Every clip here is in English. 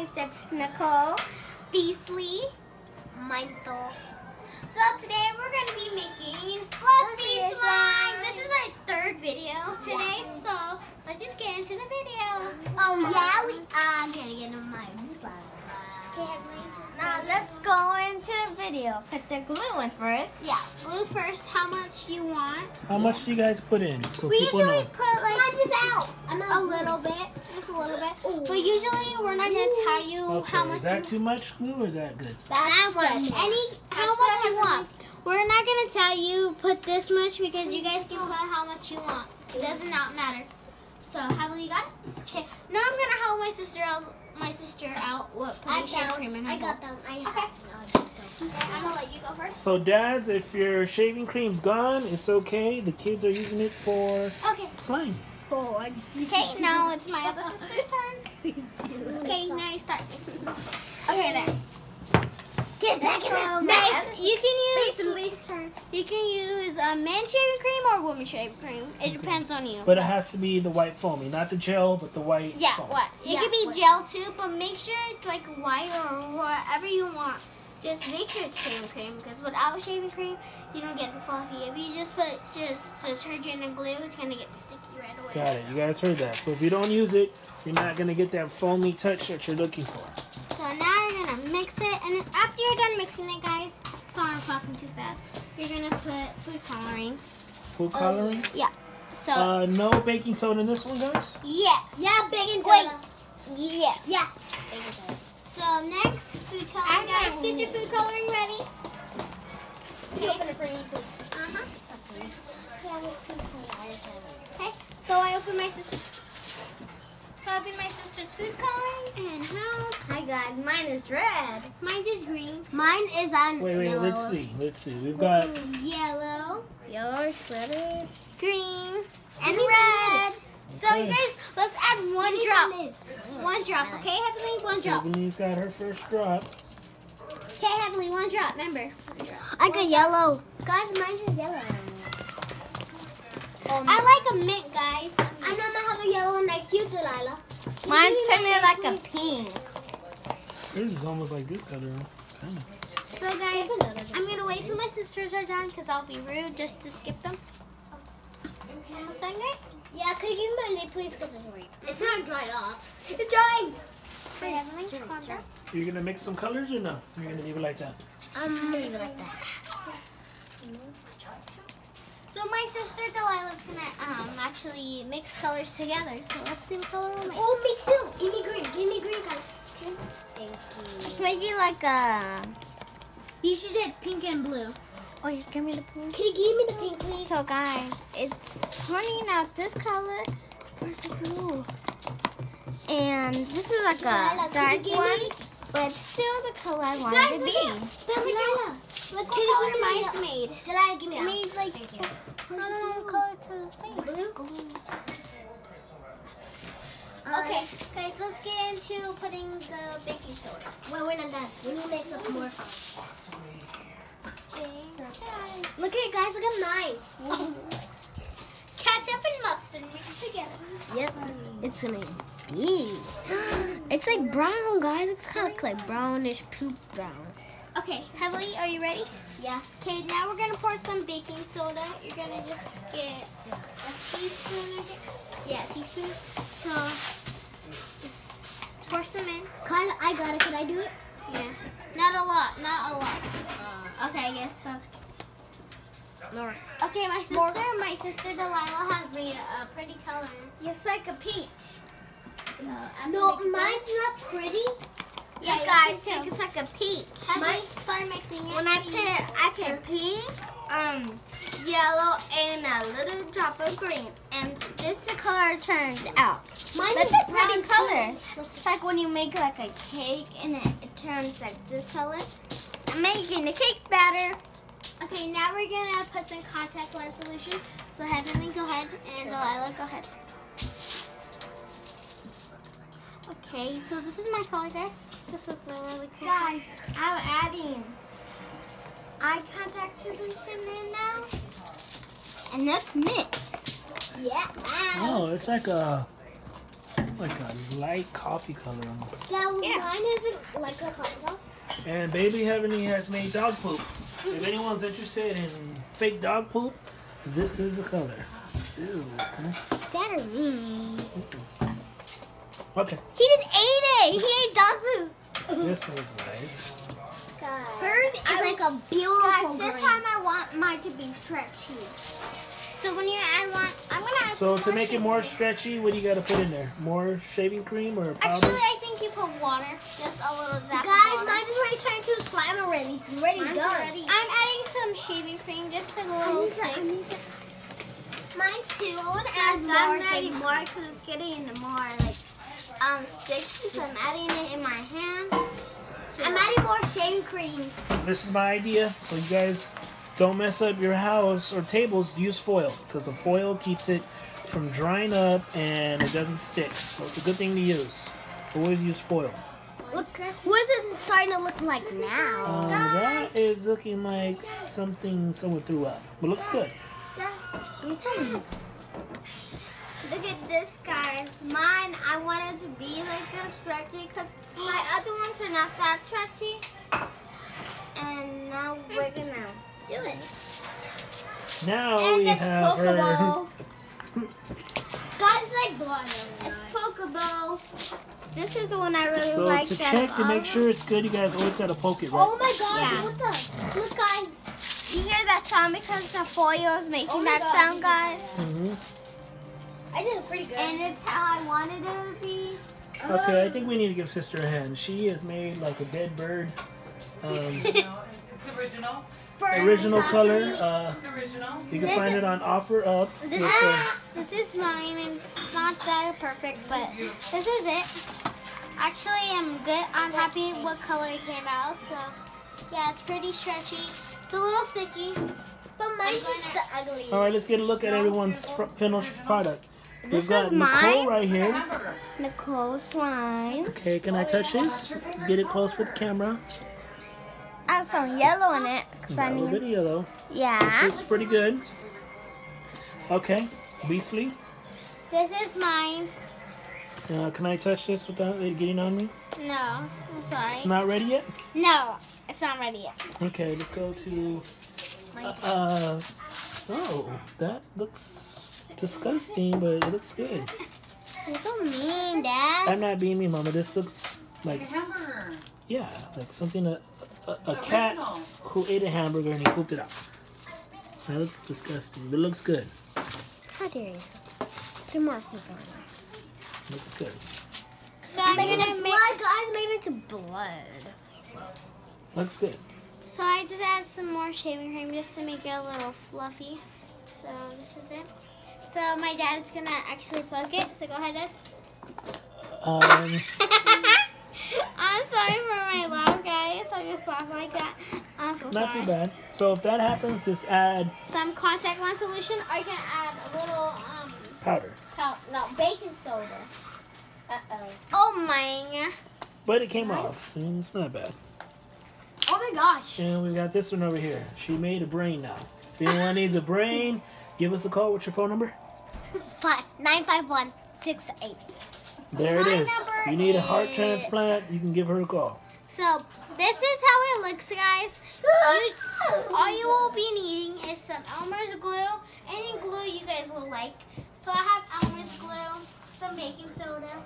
guys, that's Nicole, Beasley, Michael. So today we're going to be making fluffy slime. This is our third video today, so let's just get into the video. Oh yeah, we are going to get into my slime. Now let's go into the video. Put the glue in first. Yeah, glue first. How much you want? How much do you guys put in so We people usually know? put like I'm a little bit, just a little bit. But usually we're not going to tell you Okay, how much is that too much glue or is that good? That's good. How much you want. We're not going to tell you put this much because you guys can put how much you want. It does not matter. So, Heavenly, you got it? Okay. Now I'm going to help my sister out with putting shaving cream in her bowl. I got them. Okay, I'm going to let you go first. So dads, if your shaving cream's gone, it's okay. The kids are using it for slime. Okay, now it's my other sister's turn. Okay, now you start. Okay, there. Get back in the Nice. You can use a men's shaving cream or women's shaving cream. It depends on you. But it has to be the white foamy, not the gel, but the white foam. What? It could be gel too, but make sure it's like white or whatever you want. Just make sure it's shaving cream because without shaving cream, you don't get the fluffy. If you just put detergent and glue, it's gonna get sticky right away. Got it. You guys heard that. So if you don't use it, you're not gonna get that foamy touch that you're looking for. So now you're gonna mix it, and then after you're done mixing it, guys, sorry I'm talking too fast. You're gonna put food coloring. Food coloring? Yeah. So. No baking soda in this one, guys? Yes. Yeah, baking soda. Yes. Yes. Baking soda. So next, food coloring. Guys, get your food coloring ready. You open it for me, please. Okay. So I opened my sister. So I opened my sister's food coloring, and how? Hi guys, mine is red. Mine is green. Mine is on Wait, yellow. let's see. We've got Yellow. Yellow, red, Green. and red. So you guys, let's add one drop. One drop, okay, Heavenly? One drop. Ebony's got her first drop. Okay, Heavenly, one drop. Remember. I got yellow. Guys, mine is yellow. I like a mint, guys. I'm gonna have a yellow one like you, Delilah. Mine's turning like a pink. Yours is almost like this color. Kind of. So guys, I'm gonna wait till my sisters are done because I'll be rude just to skip them. Almost done, guys? Yeah, could you give me my lid, please? Because it's right. It's not dried off. It's drying. Okay, Heavenly, calm down. You're gonna mix some colors or no? You're gonna leave it like that? I'm gonna leave it like that. So my sister Delilah's gonna actually mix colors together. So let's see what color we'll make. Oh, me too. Give me green. Give me green color. Okay. Thank you. Let's make it like a. You should do pink and blue. Oh, you give me the pink. Can you give me the pink, please? So guys, it's turning out this color. Where's the blue? And this is like a dark one, but it's still the color I want it to be. Delilah. Look what color mine's made. Delilah, give me It that. made like I don't know what color to say. Blue? Okay, guys, let's get into putting the baking soda. Well, we're not done. We need to mix up more. Look at it, guys. Look at mine. Ketchup and mustard mixed together. Yep. It's gonna be. It's like brown, guys. It's kind of like brownish poop brown. Okay, Heavenly, are you ready? Yeah. Okay, now we're gonna pour some baking soda. You're gonna just get a teaspoon of it. Yeah, a teaspoon. So just pour some in. Kind of. I got it. Can I do it? Yeah. Not a lot. Not a lot. Okay, I guess so. More. Okay, my sister Delilah has made a pretty color. It's like a peach. So No, mine's not pretty. Yeah, Look, guys, you can it's like a peach. Heavenly, start mixing it. When I put pink, yellow, and a little drop of green, and this the color turned out. Mine That's is a pretty brown color. It's like when you make like a cake and it turns like this color. I'm making the cake batter. Okay, now we're gonna put some contact lens solution. So Heavenly, go ahead, and Delilah, go ahead. Okay, so this is my color, guys. This is a really cool. Guys, I'm adding eye contact solution in now. And let's mix. Yeah. Oh, it's like a like a light coffee color. Yeah, mine isn't like a color. And Baby Heavenly has made dog poop. If anyone's interested in fake dog poop, this is the color. Ew. That or me. Okay. He just ate it. He ate dog food. This was nice. Hers is like a beautiful Guys, this time I want mine to be stretchy. So when you add one, I'm gonna add So some to more make it shaving more cream. stretchy, what do you got to put in there? More shaving cream or powder? Actually, I think you put water. Just a little zap of Guys, water. mine is already turned to slime already. It's already Mine's done. already- I'm adding some shaving cream, just a little thick. Mine too. I want to add I'm more adding shaving more because it's getting more like sticky. So I'm adding it in my hand. I'm adding more shaving cream. This is my idea, so you guys don't mess up your house or tables. Use foil, because the foil keeps it from drying up and it doesn't stick. So it's a good thing to use. Always use foil. What is it starting to look like now? That is looking like something someone threw up, but looks good. Look at this, guys. Mine, I wanted to be like this stretchy because my other ones are not that stretchy. And now we're gonna do it. Now And we it's have her. Pokeball. Guys, like blood. It's Pokeball. This is the one I really So like. to check to make sure it's good, you guys always gotta poke it, right? Oh my god, Yeah. what the? Look, guys. You hear that sound because the foil is making Oh my that God. sound, guys? I did it pretty good. And it's how I wanted it to be. Okay, I think we need to give Sister a hand. She has made like a dead bird. It's original. Original color. It's original. You can find it on OfferUp. This is mine. It's not that perfect, but this is it. Actually, I'm good. I'm happy what color it came out. So, yeah, it's pretty stretchy. It's a little sticky, but mine's just the ugly. All right, let's get a look at everyone's finished product. This We've got is Nicole mine. right here. Hamburger. Nicole slime. Okay, can I touch this? Let's get it close for the camera. Add some yellow in it. 'Cause I Got a little need. bit of yellow. Yeah. This is pretty good. Okay, Beastly. This is mine. Can I touch this without it getting on me? No, I'm sorry. It's not ready yet? No, it's not ready yet. Okay, let's go to... oh, that looks disgusting, but it looks good. You're so mean, Dad. I'm not being mean, Mama. This looks like, Like a hamburger. yeah, like something a cat who ate a hamburger and he pooped it out. That looks disgusting, but it looks good. How dare you? Put more food on it. Looks good. So I'm gonna make. Blood, guys, made it to blood. Looks good. So I just add some more shaving cream just to make it a little fluffy. So this is it. So my dad's gonna actually poke it. So go ahead, Dad. I'm sorry for my laugh, guys. I just laugh like that. I'm so Not sorry. too bad. So if that happens, just add Some contact lens solution, or you can add a little powder. baking soda. Oh my! But it came off, so it's not bad. Oh my gosh! And we got this one over here. She made a brain now. If anyone needs a brain, give us a call. What's your phone number? 951-68. There it My is. number If you need a heart is- transplant, you can give her a call. So this is how it looks, guys. All you will be needing is some Elmer's glue, any glue you guys will like. So I have Elmer's glue, some baking soda,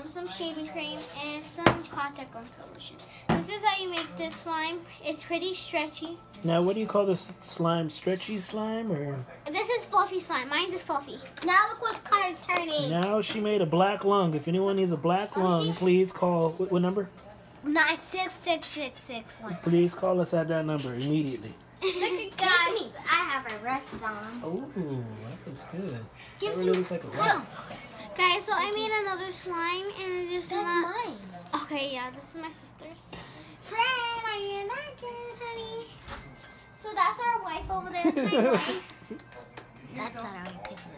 some shaving cream, and some contact lens solution. This is how you make this slime. It's pretty stretchy. Now, what do you call this slime? Stretchy slime, or? This is fluffy slime. Mine is fluffy. Now look what color it's turning. Now she made a black lung. If anyone needs a black lung, please call. What number? 96661. Please call us at that number immediately. Look at guys, I have a rest on. Oh, that looks good. Give That me- really looks like a rock. Guys, so I made another slime and it's just not. mine. Okay, yeah, this is my sister's. Friend, are you not good, honey? So that's our wife over there. That's my wife. That's not our picture.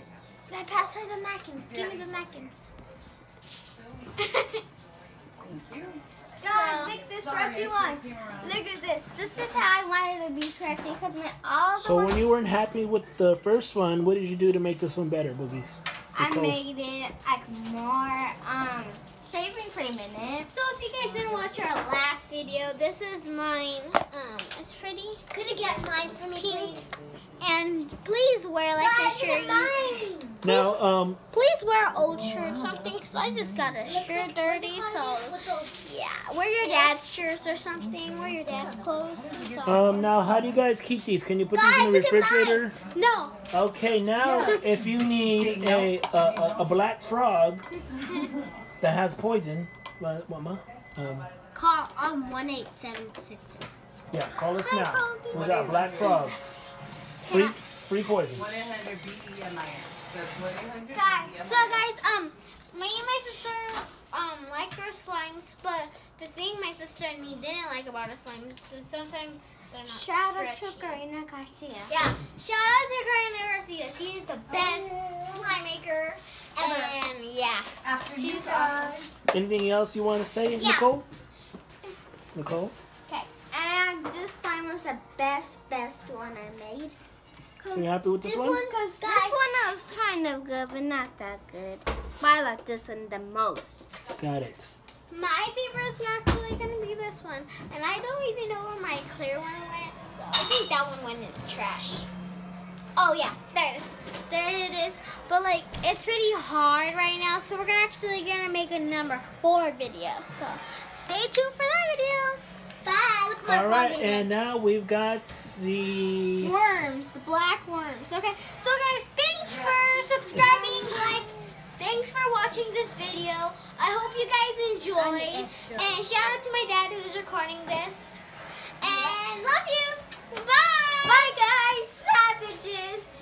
Now pass her the napkins. Give me the napkins. God, look this stretchy one. Look at this. This is how I wanted it to be stretchy because all the So ones when you weren't happy with the first one, what did you do to make this one better, Boobies? I made it like more shaving cream in it. So if you guys didn't watch our last video, this is mine. It's pretty. Could you get mine for me, please? And please wear like a shirt. Now, Please wear old shirt or something, because I just got a shirt dirty. So yeah, wear your dad's shirts or something. Wear your dad's clothes. now, how do you guys keep these? Can you put these in the refrigerator? No. Okay, now if you need a black frog that has poison, what, Ma? Call 18766. Yeah, call us now. We got black frogs. Free poison. 1-800-BE-MIS. That's 1-800-BE-MIS. So guys, me and my sister like our slimes, but the thing my sister and me didn't like about our slimes is sometimes they're not Shout out stretchy. to Karina Garcia. Yeah, shout out to Karina Garcia. She is the best slime maker ever. And yeah, After you she's guys. awesome. Anything else you want to say, Yeah. Nicole? Nicole? Okay. And this time was the best one I made. So you happy with this one? Because this one was kind of good, but not that good. But I like this one the most. Got it. My favorite is actually gonna be this one, and I don't even know where my clear one went. So I think that one went in the trash. Oh yeah, there it is. There it is. But like, it's pretty hard right now, so we're gonna make a number 4 video. So stay tuned for that video. Bye. Look at my All right, frog and now we've got the... worms, the black worms. Okay, so guys, thanks for subscribing, thanks for watching this video. I hope you guys enjoyed, and shout out to my dad who's recording this, and love you. Bye. Bye, guys. Savages.